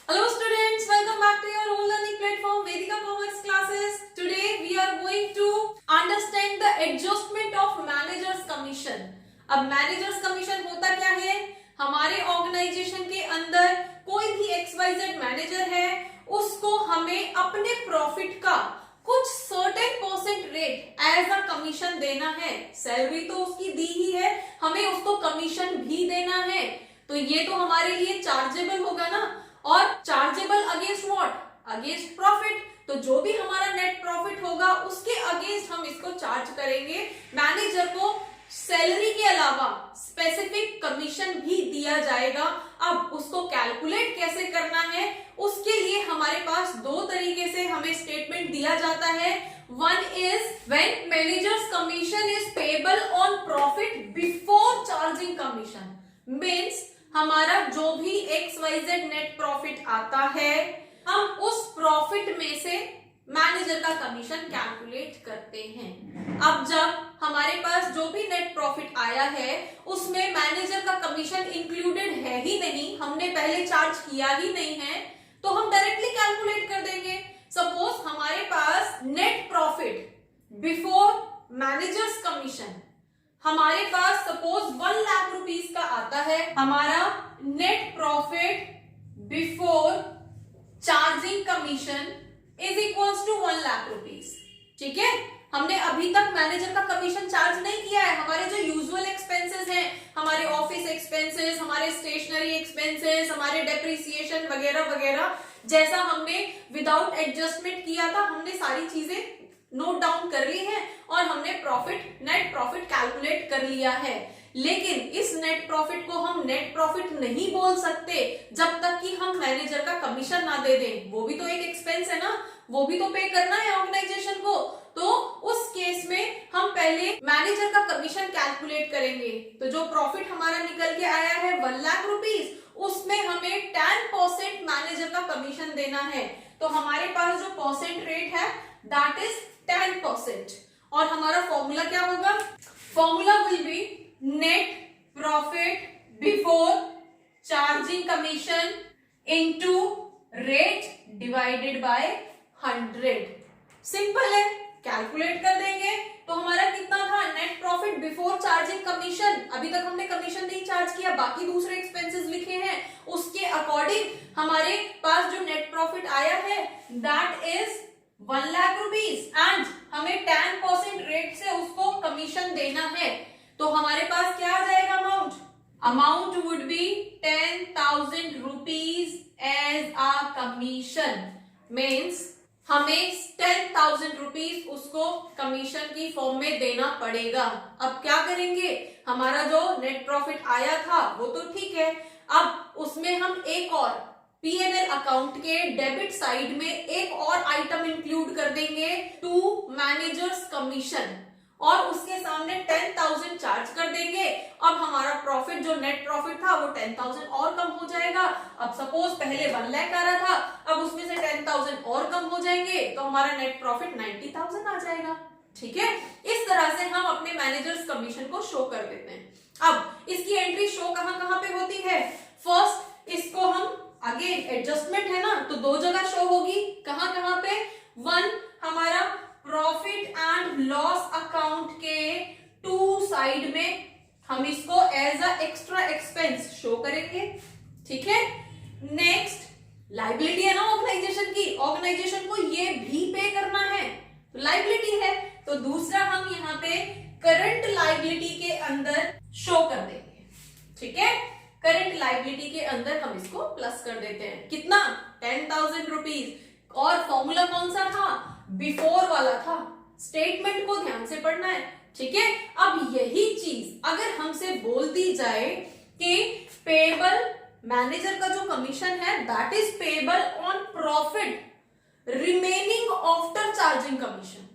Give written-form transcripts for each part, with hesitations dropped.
Hello students, welcome back to your own learning platform Vedika Commerce classes. Today we are going to understand the adjustment of managers commission. अब managers commission होता क्या है? हमारे organisation के अंदर कोई भी XYZ मैनेजर है, उसको हमें अपने प्रॉफिट का कुछ certain percent rate as a commission देना है। सैलरी तो उसकी दी ही है, हमें उसको कमीशन भी देना है, तो ये तो हमारे लिए चार्जेबल होगा ना। और chargeable against what? Against profit. तो जो भी हमारा नेट प्रॉफिट होगा उसके अगेंस्ट हम इसको चार्ज करेंगे। मैनेजर को सैलरी के अलावा स्पेसिफिक कमीशन भी दिया जाएगा। अब उसको कैलकुलेट कैसे करना है, उसके लिए हमारे पास दो तरीके से हमें स्टेटमेंट दिया जाता है। One is when managers commission is payable on profit before charging commission, means हमारा जो भी XYZ नेट प्रॉफिट आता है, हम उस प्रॉफिट में से मैनेजर का कमीशन कैलकुलेट करते हैं। अब जब हमारे पास जो भी नेट प्रॉफिट आया है उसमें मैनेजर का कमीशन इंक्लूडेड है ही नहीं, हमने पहले चार्ज किया ही नहीं है, तो हम डायरेक्टली कैलकुलेट कर देंगे। सपोज हमारे पास net profit before managers commission हमारे पास सपोज 1 लाख रुपीस का आता है, हमारा net profit before charging commission is equals to 1 lakh rupees. ठीक है, हमने अभी तक मैनेजर का कमीशन चार्ज नहीं किया है। हमारे जो यूजुअल एक्सपेंसेस हैं, हमारे ऑफिस एक्सपेंसेस, हमारे स्टेशनरी एक्सपेंसेस, हमारे डेप्रिसिएशन वगैरह वगैरह, जैसा हमने विदाउट एडजस्टमेंट किया था, हमने सारी चीजें नोट डाउन कर ली है और हमने प्रॉफिट, नेट प्रॉफिट कैलकुलेट कर लिया है। लेकिन इस नेट प्रॉफिट को हम नेट प्रॉफिट नहीं बोल सकते जब तक कि हम मैनेजर का कमीशन ना दे दें। वो भी तो एक एक्सपेंस है ना, वो भी तो पे करना है ऑर्गेनाइजेशन को। तो उस केस में हम पहले मैनेजर का कमीशन कैलकुलेट करेंगे। तो जो प्रॉफिट हमारा निकल के आया है 1 लाख रुपीस, उसमें हमें 10% मैनेजर का कमीशन देना है। तो हमारे पास जो परसेंट रेट है दैट इज 10%। और हमारा फॉर्मूला क्या होगा? Formula will be net profit before charging commission into rate divided by 100। Simple है, कैलकुलेट कर देंगे। तो हमारा कितना था? Net profit before charging commission, अभी तक हमने कमीशन नहीं चार्ज किया, बाकी दूसरे एक्सपेंसेस लिखे हैं, उसके अकॉर्डिंग हमारे पास जो नेट प्रॉफिट आया है that is 1 lakh rupees and हमें 10% रेट से उसको कमीशन देना है। तो हमारे पास क्या आ जाएगा amount? Amount would be 10,000 rupees as a commission, means हमें 10,000 रुपीज उसको कमीशन की फॉर्म में देना पड़ेगा। अब क्या करेंगे? हमारा जो नेट प्रॉफिट आया था वो तो ठीक है, अब उसमें हम एक और P&L अकाउंट के डेबिट साइड में एक और आइटम इंक्लूड कर देंगे, टू मैनेजर्स कमीशन, और उसके सामने 10,000 चार्ज कर देंगे। अब हमारा प्रॉफिट, जो नेट प्रॉफिट था, वो 10,000 और कम हो जाएगा। अब सपोज पहले 1 लाख आ रहा था, अब उसमें से 10,000 और कम हो जाएंगे, तो हमारा नेट प्रॉफिट 90,000 आ जाएगा। ठीक है, इस तरह से हम अपने मैनेजर्स कमीशन को शो कर देते हैं। अब इसकी एंट्री शो कहां कहां पे होती है? फर्स्ट, इसको हम अगेन एडजस्टमेंट है ना, तो दो जगह शो होगी। कहां कहां पे? वन, हमारा प्रॉफिट एंड लॉस अकाउंट के टू साइड में हम इसको as a extra expense show करेंगे। ठीक है, नेक्स्ट, लाइबिलिटी है ना ऑर्गेनाइजेशन की, ऑर्गेनाइजेशन को ये भी पे करना है, तो लाइबिलिटी है, तो दूसरा हम यहाँ पे करंट लाइबिलिटी के अंदर शो कर देंगे। ठीक है, करंट लाइबिलिटी के अंदर हम इसको प्लस कर देते हैं। कितना? 10,000 रुपीज। और फॉर्मूला कौन सा था? बिफोर वाला था। स्टेटमेंट को ध्यान से पढ़ना है। ठीक है, अब यही चीज अगर हमसे बोल दी जाए कि पेएबल, मैनेजर का जो कमीशन है that is payable on profit remaining after charging commission,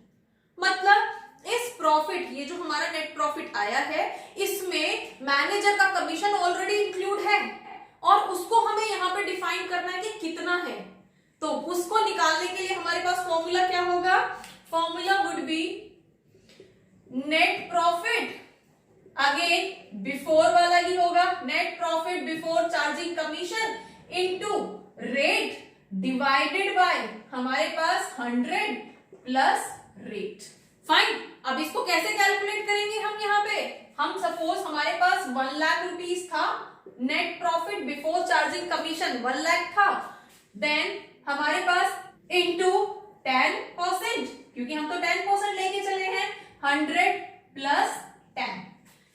मतलब इस प्रॉफिट, ये जो हमारा नेट प्रॉफिट आया है, इसमें मैनेजर का कमीशन ऑलरेडी इंक्लूड है और उसको हमें यहाँ पे डिफाइन करना है कि कितना है। तो उसको निकालने के लिए हमारे पास फॉर्मूला क्या होगा? Formula would be net profit, again before वाला ही होगा, net profit before charging commission into rate divided by हमारे पास 100 प्लस रेट। फाइन, अब इसको कैसे कैलकुलेट करेंगे हम यहाँ पे? हम सपोज हमारे पास 1 लाख रुपीस था, net profit before charging commission 1 lakh था, देन हमारे पास इंटू 10%, क्योंकि हम तो 10% लेके चले हैं, 100 प्लस 10।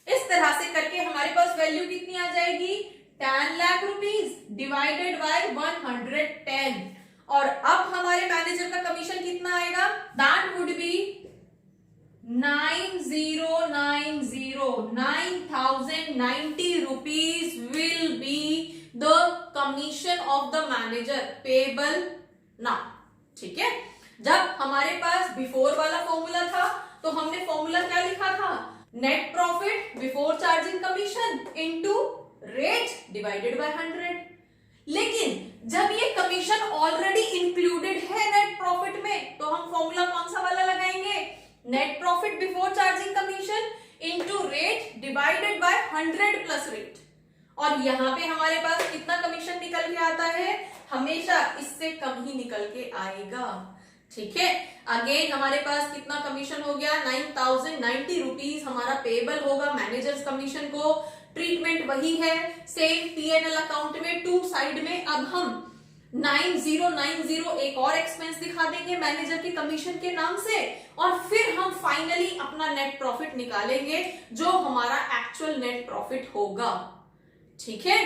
इस तरह से करके हमारे पास वैल्यू कितनी आ जाएगी? 10 लाख रुपीस डिवाइडेड बाय 110। और अब हमारे मैनेजर का कमीशन कितना आएगा? That would be 9,090 rupees will be the commission of the manager payable now। ठीक है, जब हमारे पास बिफोर वाला फॉर्मूला था तो हमने फॉर्मूला क्या लिखा था? Net profit before charging commission into rate divided by 100। लेकिन जब ये कमीशन ऑलरेडी इंक्लूडेड है नेट प्रॉफिट में, तो हम फॉर्मूला कौन सा वाला लगाएंगे? Net profit before charging commission into rate divided by 100 plus rate. और यहाँ पे हमारे पास कितना कमीशन निकल के आता है? हमेशा इससे कम ही निकल के आएगा। ठीक है, अगेन हमारे पास कितना कमीशन हो गया? 9,090 रुपीज हमारा पेबल होगा मैनेजर्स कमीशन को। ट्रीटमेंट वही है, सेम P&L अकाउंट में टू साइड में अब हम 9090 एक और एक्सपेंस दिखा देंगे मैनेजर की कमीशन के नाम से, और फिर हम फाइनली अपना नेट प्रॉफिट निकालेंगे जो हमारा एक्चुअल नेट प्रॉफिट होगा। ठीक है,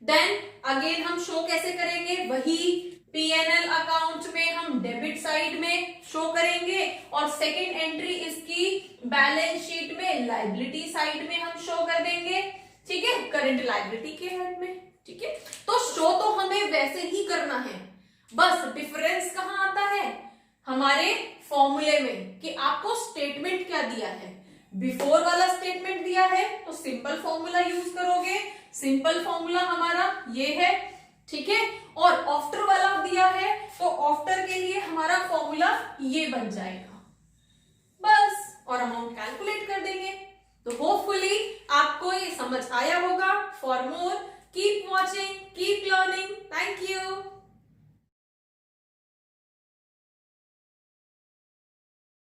देन अगेन हम शो कैसे करेंगे? वही P&L अकाउंट में हम डेबिट साइड में शो करेंगे और सेकेंड एंट्री इसकी बैलेंस शीट में लायबिलिटी साइड में हम शो कर देंगे। ठीक है, करंट लायबिलिटी के हेड में। ठीक है, तो शो तो हमें वैसे ही करना है, बस डिफरेंस कहां आता है? हमारे फॉर्मूले में कि आपको स्टेटमेंट क्या दिया है। बिफोर वाला स्टेटमेंट दिया है तो सिंपल फॉर्मूला यूज करोगे, सिंपल फॉर्मूला हमारा ये है। ठीक है, और आफ्टर वाला दिया है तो आफ्टर के लिए हमारा फॉर्मूला ये बन जाएगा बस, और अमाउंट कैलकुलेट कर देंगे। तो होपफुली आपको ये समझ आया होगा। For more keep watching, keep learning. Thank you.